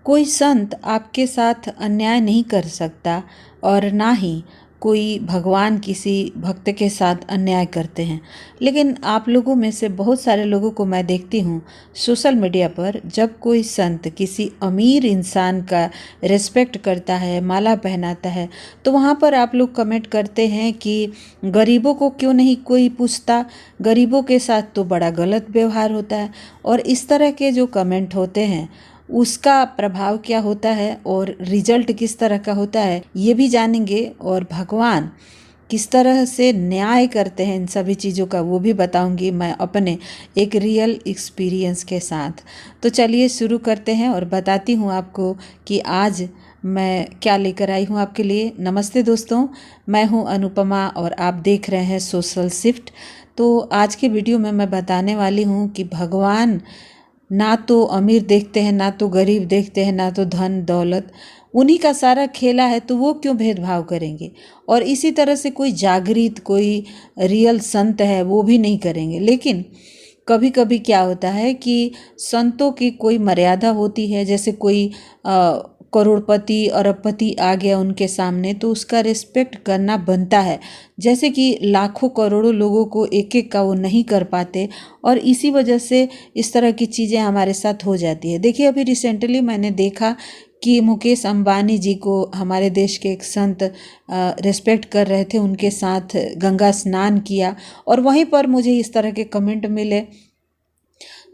कोई संत आपके साथ अन्याय नहीं कर सकता और ना ही कोई भगवान किसी भक्त के साथ अन्याय करते हैं। लेकिन आप लोगों में से बहुत सारे लोगों को मैं देखती हूँ सोशल मीडिया पर, जब कोई संत किसी अमीर इंसान का रिस्पेक्ट करता है, माला पहनाता है, तो वहाँ पर आप लोग कमेंट करते हैं कि गरीबों को क्यों नहीं कोई पूछता, गरीबों के साथ तो बड़ा गलत व्यवहार होता है। और इस तरह के जो कमेंट होते हैं उसका प्रभाव क्या होता है और रिजल्ट किस तरह का होता है ये भी जानेंगे, और भगवान किस तरह से न्याय करते हैं इन सभी चीज़ों का वो भी बताऊंगी मैं अपने एक रियल एक्सपीरियंस के साथ। तो चलिए शुरू करते हैं और बताती हूँ आपको कि आज मैं क्या लेकर आई हूँ आपके लिए। नमस्ते दोस्तों, मैं हूँ अनुपमा और आप देख रहे हैं सोशल शिफ्ट। तो आज के वीडियो में मैं बताने वाली हूँ कि भगवान ना तो अमीर देखते हैं, ना तो गरीब देखते हैं, ना तो धन दौलत, उन्हीं का सारा खेला है, तो वो क्यों भेदभाव करेंगे। और इसी तरह से कोई जागृत, कोई रियल संत है वो भी नहीं करेंगे। लेकिन कभी कभी क्या होता है कि संतों की कोई मर्यादा होती है। जैसे कोई करोड़पति अरबपति आ गया उनके सामने तो उसका रिस्पेक्ट करना बनता है। जैसे कि लाखों करोड़ों लोगों को एक एक का वो नहीं कर पाते, और इसी वजह से इस तरह की चीज़ें हमारे साथ हो जाती है। देखिए, अभी रिसेंटली मैंने देखा कि मुकेश अंबानी जी को हमारे देश के एक संत रिस्पेक्ट कर रहे थे, उनके साथ गंगा स्नान किया, और वहीं पर मुझे इस तरह के कमेंट मिले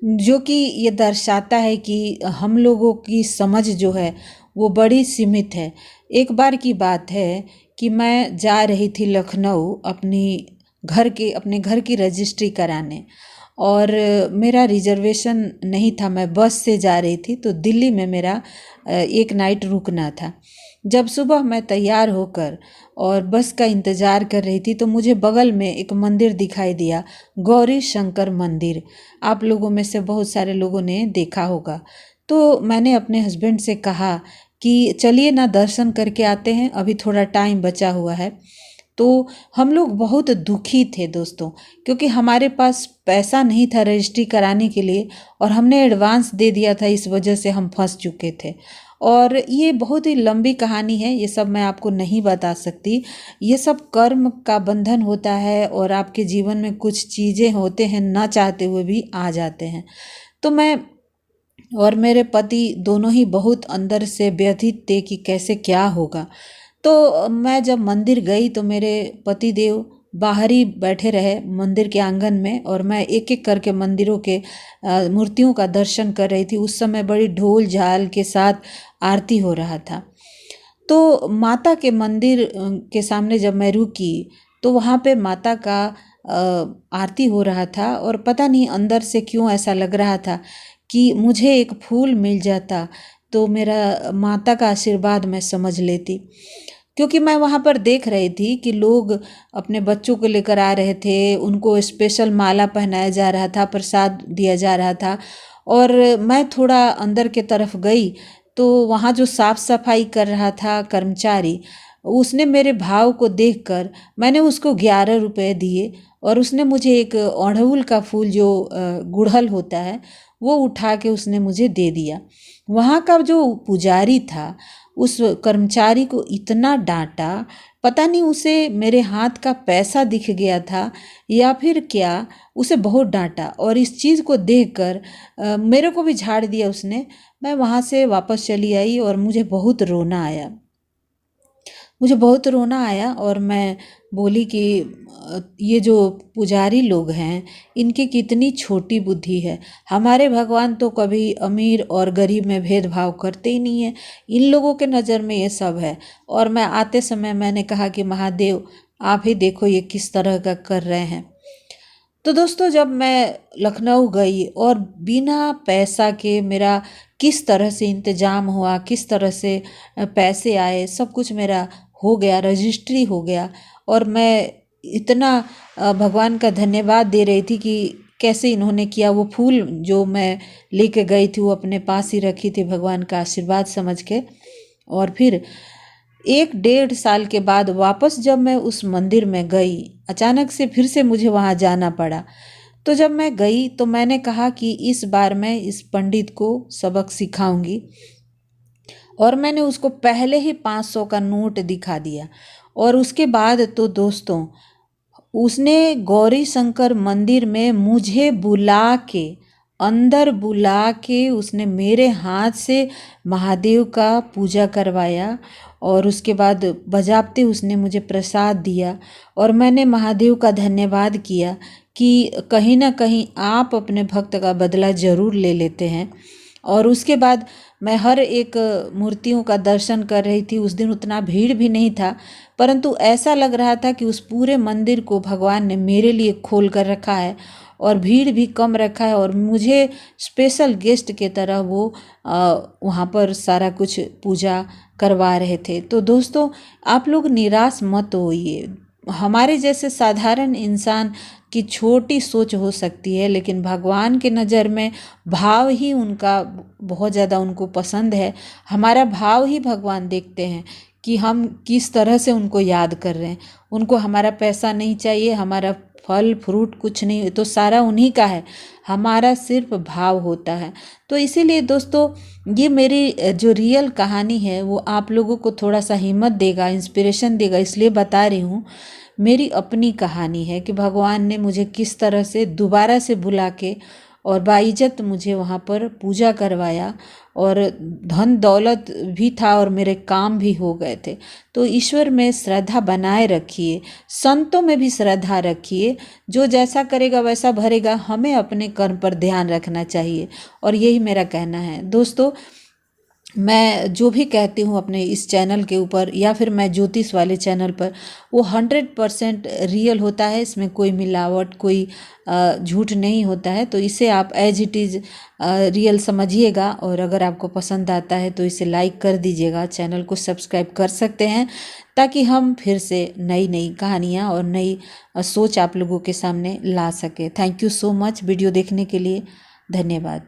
जो कि ये दर्शाता है कि हम लोगों की समझ जो है वो बड़ी सीमित है। एक बार की बात है कि मैं जा रही थी लखनऊ अपने घर की रजिस्ट्री कराने, और मेरा रिजर्वेशन नहीं था। मैं बस से जा रही थी, तो दिल्ली में मेरा एक नाइट रुकना था। जब सुबह मैं तैयार होकर और बस का इंतज़ार कर रही थी तो मुझे बगल में एक मंदिर दिखाई दिया, गौरी शंकर मंदिर। आप लोगों में से बहुत सारे लोगों ने देखा होगा। तो मैंने अपने हस्बैंड से कहा कि चलिए ना दर्शन करके आते हैं, अभी थोड़ा टाइम बचा हुआ है। तो हम लोग बहुत दुखी थे दोस्तों, क्योंकि हमारे पास पैसा नहीं था रजिस्ट्री कराने के लिए, और हमने एडवांस दे दिया था, इस वजह से हम फंस चुके थे। और ये बहुत ही लंबी कहानी है, ये सब मैं आपको नहीं बता सकती। ये सब कर्म का बंधन होता है, और आपके जीवन में कुछ चीज़ें होते हैं ना चाहते हुए भी आ जाते हैं। तो मैं और मेरे पति दोनों ही बहुत अंदर से व्यथित थे कि कैसे क्या होगा। तो मैं जब मंदिर गई तो मेरे पति देव बाहर ही बैठे रहे मंदिर के आंगन में, और मैं एक एक करके मंदिरों के मूर्तियों का दर्शन कर रही थी। उस समय बड़ी ढोल झाल के साथ आरती हो रहा था। तो माता के मंदिर के सामने जब मैं रुकी तो वहाँ पे माता का आरती हो रहा था, और पता नहीं अंदर से क्यों ऐसा लग रहा था कि मुझे एक फूल मिल जाता तो मेरा माता का आशीर्वाद मैं समझ लेती। क्योंकि मैं वहाँ पर देख रही थी कि लोग अपने बच्चों को लेकर आ रहे थे, उनको स्पेशल माला पहनाया जा रहा था, प्रसाद दिया जा रहा था। और मैं थोड़ा अंदर के तरफ गई तो वहाँ जो साफ सफाई कर रहा था कर्मचारी, उसने मेरे भाव को देखकर, मैंने उसको 11 रुपये दिए, और उसने मुझे एक अड़हुल का फूल जो गुड़हल होता है वो उठा के उसने मुझे दे दिया। वहाँ का जो पुजारी था उस कर्मचारी को इतना डांटा, पता नहीं उसे मेरे हाथ का पैसा दिख गया था या फिर क्या, उसे बहुत डांटा। और इस चीज़ को देखकर मेरे को भी झाड़ दिया उसने। मैं वहाँ से वापस चली आई और मुझे बहुत रोना आया, और मैं बोली कि ये जो पुजारी लोग हैं इनकी कितनी छोटी बुद्धि है। हमारे भगवान तो कभी अमीर और गरीब में भेदभाव करते ही नहीं है, इन लोगों के नज़र में ये सब है। और मैं आते समय मैंने कहा कि महादेव आप ही देखो ये किस तरह का कर रहे हैं। तो दोस्तों, जब मैं लखनऊ गई और बिना पैसा के मेरा किस तरह से इंतज़ाम हुआ, किस तरह से पैसे आए, सब कुछ मेरा हो गया, रजिस्ट्री हो गया, और मैं इतना भगवान का धन्यवाद दे रही थी कि कैसे इन्होंने किया। वो फूल जो मैं लेके गई थी वो अपने पास ही रखी थी भगवान का आशीर्वाद समझ के। और फिर 1 डेढ़ साल के बाद वापस जब मैं उस मंदिर में गई, अचानक से फिर से मुझे वहाँ जाना पड़ा। तो जब मैं गई तो मैंने कहा कि इस बार मैं इस पंडित को सबक सिखाऊंगी। और मैंने उसको पहले ही 500 का नोट दिखा दिया। और उसके बाद तो दोस्तों उसने गौरी शंकर मंदिर में मुझे बुला के, अंदर बुला के उसने मेरे हाथ से महादेव का पूजा करवाया। और उसके बाद बजाते उसने मुझे प्रसाद दिया। और मैंने महादेव का धन्यवाद किया कि कहीं ना कहीं आप अपने भक्त का बदला ज़रूर ले लेते हैं। और उसके बाद मैं हर एक मूर्तियों का दर्शन कर रही थी। उस दिन उतना भीड़ भी नहीं था, परंतु ऐसा लग रहा था कि उस पूरे मंदिर को भगवान ने मेरे लिए खोल कर रखा है और भीड़ भी कम रखा है। और मुझे स्पेशल गेस्ट के तरह वो वहाँ पर सारा कुछ पूजा करवा रहे थे। तो दोस्तों आप लोग निराश मत होइए। हमारे जैसे साधारण इंसान की छोटी सोच हो सकती है, लेकिन भगवान के नज़र में भाव ही उनका बहुत ज़्यादा उनको पसंद है। हमारा भाव ही भगवान देखते हैं कि हम किस तरह से उनको याद कर रहे हैं। उनको हमारा पैसा नहीं चाहिए, हमारा फल फ्रूट कुछ नहीं, तो सारा उन्हीं का है। हमारा सिर्फ भाव होता है। तो इसीलिए दोस्तों ये मेरी जो रियल कहानी है वो आप लोगों को थोड़ा सा हिम्मत देगा, इंस्पिरेशन देगा, इसलिए बता रही हूँ। मेरी अपनी कहानी है कि भगवान ने मुझे किस तरह से दोबारा से बुला के और बाइज्जत मुझे वहाँ पर पूजा करवाया। और धन दौलत भी था और मेरे काम भी हो गए थे। तो ईश्वर में श्रद्धा बनाए रखिए, संतों में भी श्रद्धा रखिए। जो जैसा करेगा वैसा भरेगा, हमें अपने कर्म पर ध्यान रखना चाहिए। और यही मेरा कहना है दोस्तों। मैं जो भी कहती हूँ अपने इस चैनल के ऊपर या फिर मैं ज्योतिष वाले चैनल पर, वो 100% रियल होता है। इसमें कोई मिलावट, कोई झूठ नहीं होता है। तो इसे आप एज इट इज़ रियल समझिएगा। और अगर आपको पसंद आता है तो इसे लाइक कर दीजिएगा, चैनल को सब्सक्राइब कर सकते हैं, ताकि हम फिर से नई नई कहानियाँ और नई सोच आप लोगों के सामने ला सके। Thank you so much video देखने के लिए। धन्यवाद।